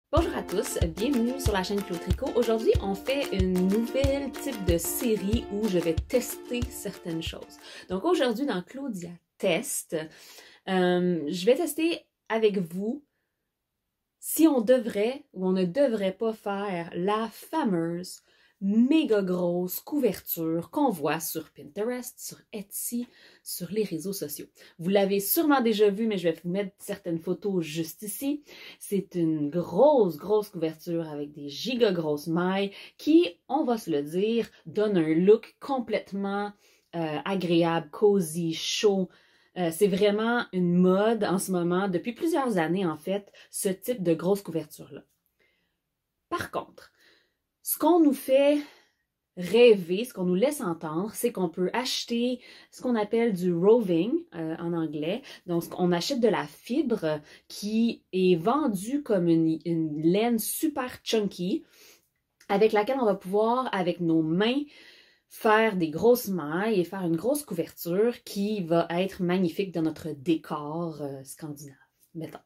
Bonjour à tous, bienvenue sur la chaîne Clo Tricot. Aujourd'hui, on fait une nouvelle type de série où je vais tester certaines choses. Donc aujourd'hui, dans Claudia Test, je vais tester avec vous si on devrait ou on ne devrait pas faire la fameuse méga grosse couverture qu'on voit sur Pinterest, sur Etsy, sur les réseaux sociaux. Vous l'avez sûrement déjà vu, mais je vais vous mettre certaines photos juste ici. C'est une grosse couverture avec des giga grosses mailles qui, on va se le dire, donne un look complètement agréable, cosy, chaud. C'est vraiment une mode en ce moment, depuis plusieurs années en fait, ce type de grosse couverture-là. Par contre, ce qu'on nous fait rêver, ce qu'on nous laisse entendre, c'est qu'on peut acheter ce qu'on appelle du roving en anglais. Donc, on achète de la fibre qui est vendue comme une laine super chunky avec laquelle on va pouvoir, avec nos mains, faire des grosses mailles et faire une grosse couverture qui va être magnifique dans notre décor scandinave, mettons.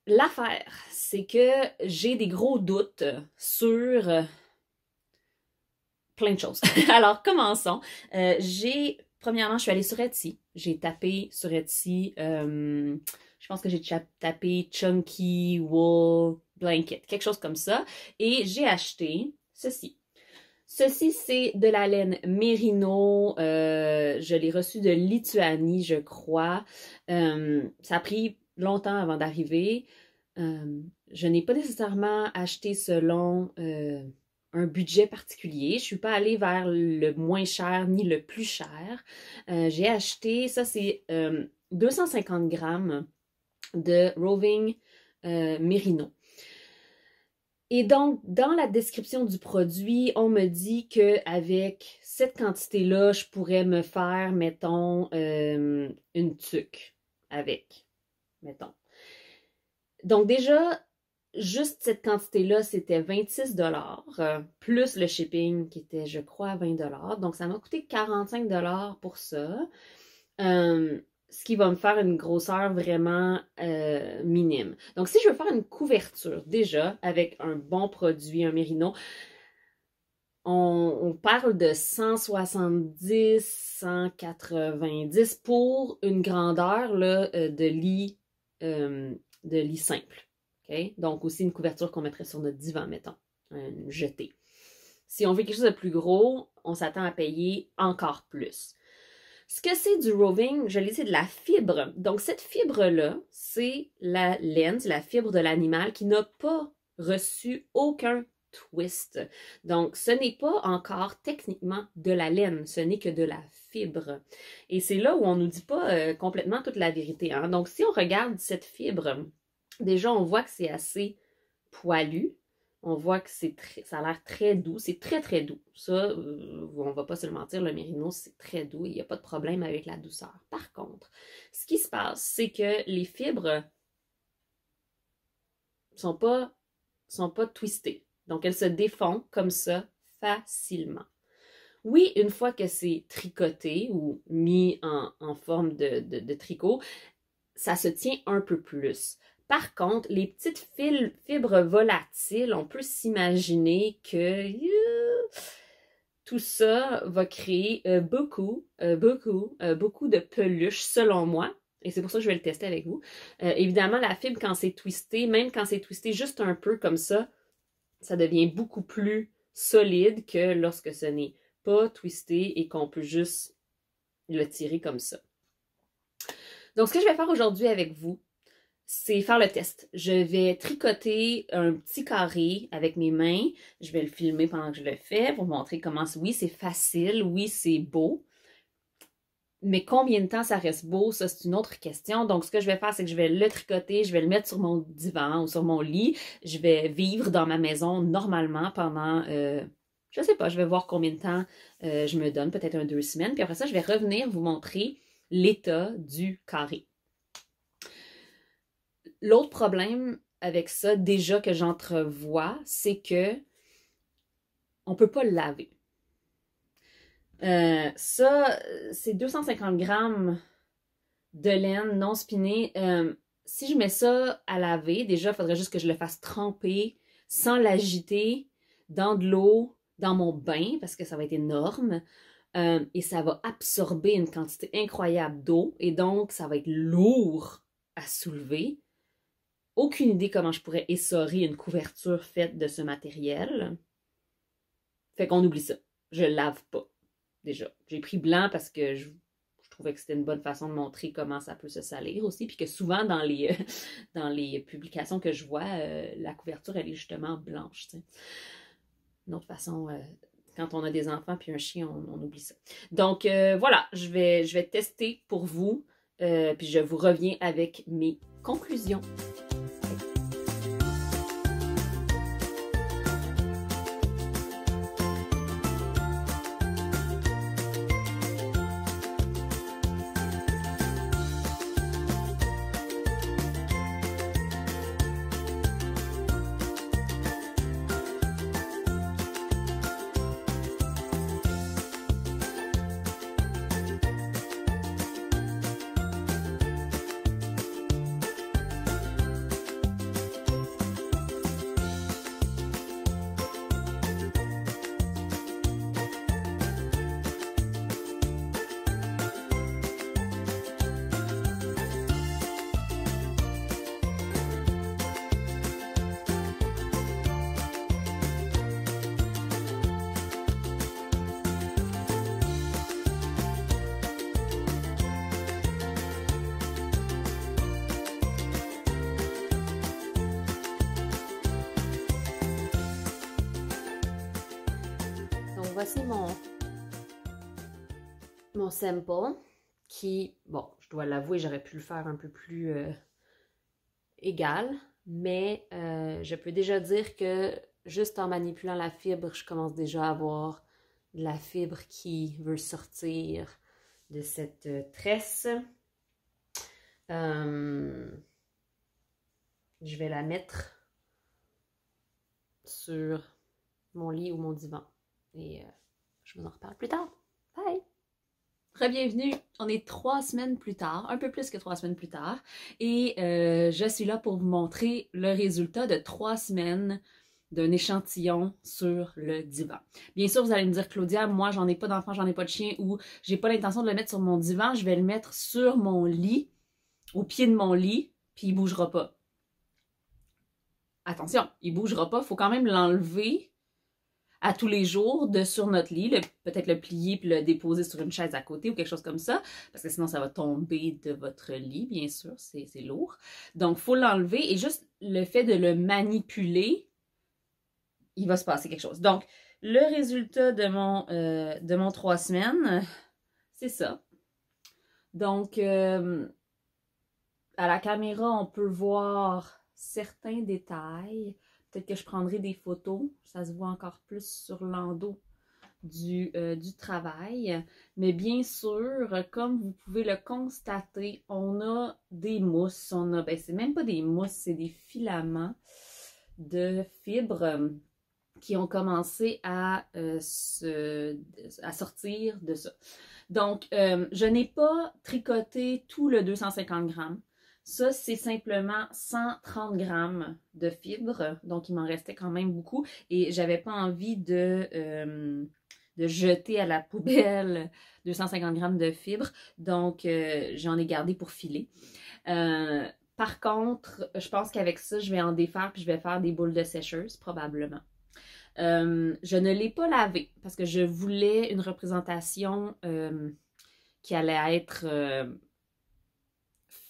L'affaire, c'est que j'ai des gros doutes sur plein de choses. Alors, commençons. Premièrement, je suis allée sur Etsy. J'ai tapé sur Etsy, je pense que j'ai tapé Chunky Wool Blanket, quelque chose comme ça. Et j'ai acheté ceci. Ceci, c'est de la laine Merino. Je l'ai reçu de Lituanie, je crois. Ça a pris longtemps avant d'arriver. Je n'ai pas nécessairement acheté selon un budget particulier. Je ne suis pas allée vers le moins cher ni le plus cher. J'ai acheté, ça c'est 250 grammes de Roving Merino. Et donc, dans la description du produit, on me dit qu'avec cette quantité-là, je pourrais me faire, mettons, une tuque avec, mettons. Donc déjà, juste cette quantité-là, c'était 26 plus le shipping qui était, je crois, 20 Donc, ça m'a coûté 45 pour ça. Ce qui va me faire une grosseur vraiment minime. Donc, si je veux faire une couverture, déjà, avec un bon produit, un Merino, on parle de 170, 190 pour une grandeur là, de lit simple. Okay? Donc, aussi une couverture qu'on mettrait sur notre divan, mettons, une jetée. Si on veut quelque chose de plus gros, on s'attend à payer encore plus. Ce que c'est du roving, je l'ai dit, c'est de la fibre. Donc, cette fibre-là, c'est la laine, c'est la fibre de l'animal qui n'a pas reçu aucun twist. Donc, ce n'est pas encore techniquement de la laine, ce n'est que de la fibre. Et c'est là où on ne nous dit pas complètement toute la vérité. Hein? Donc, si on regarde cette fibre, déjà, on voit que c'est assez poilu. On voit que ça a l'air très doux. C'est très doux. Ça, on va pas se le mentir, le Merino, c'est très doux. Il n'y a pas de problème avec la douceur. Par contre, ce qui se passe, c'est que les fibres sont pas twistées. Donc, elles se défont comme ça facilement. Oui, une fois que c'est tricoté ou mis en forme de tricot, ça se tient un peu plus. Par contre, les petites fibres volatiles, on peut s'imaginer que tout ça va créer beaucoup de peluches, selon moi. Et c'est pour ça que je vais le tester avec vous. Évidemment, la fibre, quand c'est twisté, même quand c'est twisté juste un peu comme ça devient beaucoup plus solide que lorsque ce n'est pas twisté et qu'on peut juste le tirer comme ça. Donc, ce que je vais faire aujourd'hui avec vous, c'est faire le test. Je vais tricoter un petit carré avec mes mains. Je vais le filmer pendant que je le fais pour montrer comment, oui, c'est facile, oui, c'est beau. Mais combien de temps ça reste beau, ça, c'est une autre question. Donc, ce que je vais faire, c'est que je vais le tricoter, je vais le mettre sur mon divan ou sur mon lit. Je vais vivre dans ma maison normalement pendant, je sais pas, je vais voir combien de temps je me donne, peut-être 2 semaines. Puis après ça, je vais revenir vous montrer l'état du carré. L'autre problème avec ça, déjà que j'entrevois, c'est que on ne peut pas le laver. Ça, c'est 250 grammes de laine non spinée. si je mets ça à laver, déjà, il faudrait juste que je le fasse tremper sans l'agiter dans de l'eau, dans mon bain, parce que ça va être énorme. Et ça va absorber une quantité incroyable d'eau. Et donc, ça va être lourd à soulever. Aucune idée comment je pourrais essorer une couverture faite de ce matériel. Fait qu'on oublie ça. Je lave pas, déjà. J'ai pris blanc parce que je trouvais que c'était une bonne façon de montrer comment ça peut se salir aussi, puis que souvent dans les, dans les publications que je vois, la couverture, elle est justement blanche. T'sais. Une autre façon, quand on a des enfants puis un chien, on oublie ça. Donc voilà, je vais tester pour vous, puis je vous reviens avec mes conclusions. Donc voici mon sample qui, bon, je dois l'avouer, j'aurais pu le faire un peu plus égal, mais je peux déjà dire que juste en manipulant la fibre, je commence déjà à avoir de la fibre qui veut sortir de cette tresse. Je vais la mettre sur mon lit ou mon divan et je vous en reparle plus tard. Bye! Re-bienvenue, on est 3 semaines plus tard, un peu plus que 3 semaines plus tard, et je suis là pour vous montrer le résultat de 3 semaines d'un échantillon sur le divan. Bien sûr, vous allez me dire, Claudia, moi j'en ai pas d'enfant, j'en ai pas de chien, ou j'ai pas l'intention de le mettre sur mon divan, je vais le mettre sur mon lit, au pied de mon lit, puis il bougera pas. Attention, il bougera pas, il faut quand même l'enlever à tous les jours de sur notre lit, peut-être le plier puis le déposer sur une chaise à côté ou quelque chose comme ça, parce que sinon ça va tomber de votre lit, bien sûr, c'est lourd. Donc, il faut l'enlever et juste le fait de le manipuler, il va se passer quelque chose. Donc, le résultat de mon 3 semaines, c'est ça. Donc, à la caméra, on peut voir certains détails. Peut-être que je prendrai des photos, ça se voit encore plus sur l'endos du travail. Mais bien sûr, comme vous pouvez le constater, on a des mousses. Ben c'est même pas des mousses, c'est des filaments de fibres qui ont commencé à sortir de ça. Donc, je n'ai pas tricoté tout le 250 grammes. Ça, c'est simplement 130 grammes de fibres, donc il m'en restait quand même beaucoup et j'avais pas envie de jeter à la poubelle 250 grammes de fibres, donc j'en ai gardé pour filer. Par contre, je pense qu'avec ça, je vais en défaire puis je vais faire des boules de sécheuse, probablement. Je ne l'ai pas lavé parce que je voulais une représentation qui allait être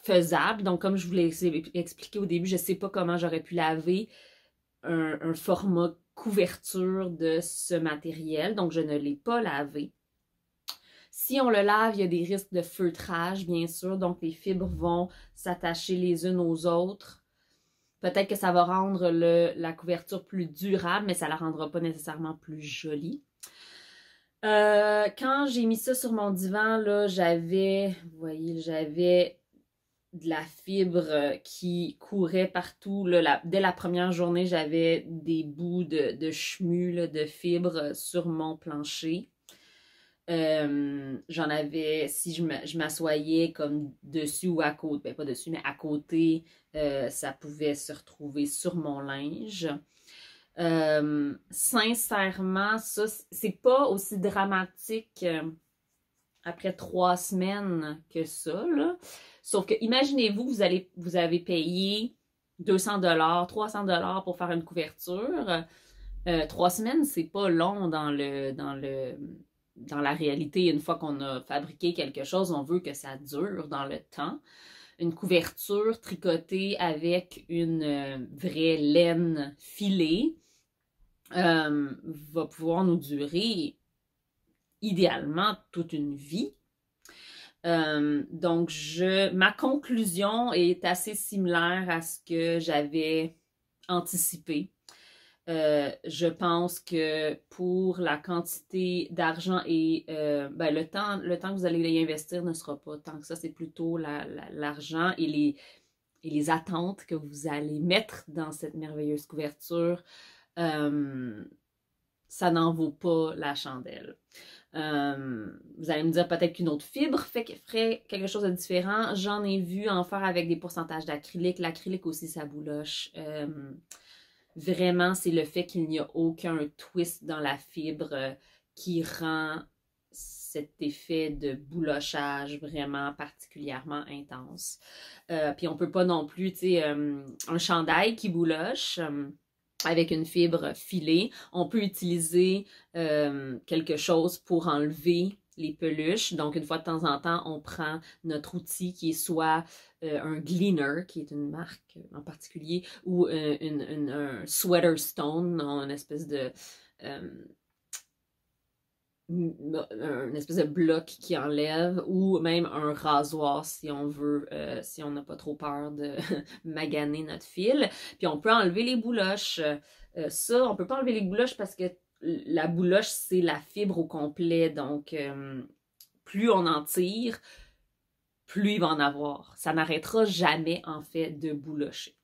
faisable. Donc, comme je vous l'ai expliqué au début, je ne sais pas comment j'aurais pu laver un format couverture de ce matériel. Donc, je ne l'ai pas lavé. Si on le lave, il y a des risques de feutrage, bien sûr. Donc, les fibres vont s'attacher les unes aux autres. Peut-être que ça va rendre la couverture plus durable, mais ça ne la rendra pas nécessairement plus jolie. Quand j'ai mis ça sur mon divan, là, vous voyez, j'avais de la fibre qui courait partout. Là, dès la première journée, j'avais des bouts de chemu, là, de fibres sur mon plancher. J'en avais, si je m'assoyais comme dessus ou à côté, ben pas dessus, mais à côté, ça pouvait se retrouver sur mon linge. Sincèrement, ça, c'est pas aussi dramatique après 3 semaines que ça, là. Sauf que, imaginez-vous, vous avez payé 200 $, 300 $ pour faire une couverture. 3 semaines, c'est pas long dans la réalité. Une fois qu'on a fabriqué quelque chose, on veut que ça dure dans le temps. Une couverture tricotée avec une vraie laine filée va pouvoir nous durer idéalement toute une vie. Donc, ma conclusion est assez similaire à ce que j'avais anticipé. Je pense que pour la quantité d'argent et ben, le temps que vous allez y investir ne sera pas tant que ça, c'est plutôt l'argent et les attentes que vous allez mettre dans cette merveilleuse couverture. Ça n'en vaut pas la chandelle. Vous allez me dire peut-être qu'une autre fibre ferait quelque chose de différent. J'en ai vu en faire avec des pourcentages d'acrylique. L'acrylique aussi, ça bouloche. Vraiment, c'est le fait qu'il n'y a aucun twist dans la fibre qui rend cet effet de boulochage vraiment particulièrement intense. Puis on peut pas non plus, tu sais, un chandail qui bouloche avec une fibre filée, on peut utiliser quelque chose pour enlever les peluches. Donc, une fois de temps en temps, on prend notre outil qui est soit un Gleaner, qui est une marque en particulier, ou un Sweater Stone, une espèce de bloc qui enlève, ou même un rasoir si on veut, si on n'a pas trop peur de maganer notre fil. Puis on peut enlever les bouloches. Ça, on peut pas enlever les bouloches parce que la bouloche, c'est la fibre au complet. Donc, plus on en tire, plus il va en avoir. Ça n'arrêtera jamais, en fait, de boulocher.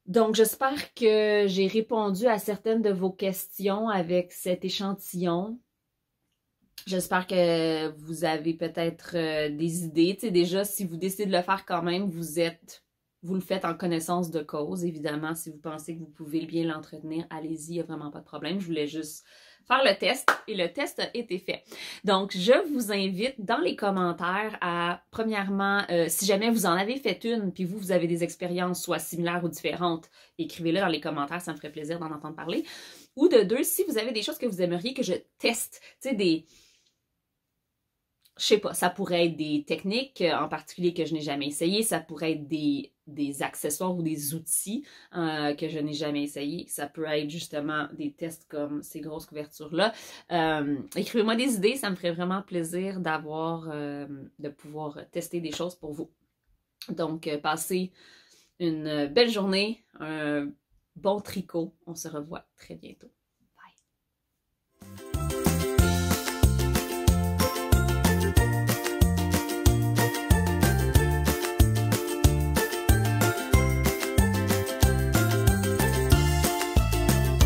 Donc, j'espère que j'ai répondu à certaines de vos questions avec cet échantillon. J'espère que vous avez peut-être des idées. Tu sais, déjà, si vous décidez de le faire quand même, vous le faites en connaissance de cause. Évidemment, si vous pensez que vous pouvez bien l'entretenir, allez-y, il n'y a vraiment pas de problème. Je voulais juste faire le test et le test a été fait. Donc, je vous invite dans les commentaires à, premièrement, si jamais vous en avez fait une, puis vous avez des expériences soit similaires ou différentes, écrivez-le dans les commentaires, ça me ferait plaisir d'en entendre parler. Ou de deux, si vous avez des choses que vous aimeriez que je teste, tu sais, je sais pas, ça pourrait être des techniques en particulier que je n'ai jamais essayé, ça pourrait être des accessoires ou des outils que je n'ai jamais essayé, ça peut être justement des tests comme ces grosses couvertures-là. Écrivez-moi des idées, ça me ferait vraiment plaisir de pouvoir tester des choses pour vous. Donc, passez une belle journée, un bon tricot, on se revoit très bientôt.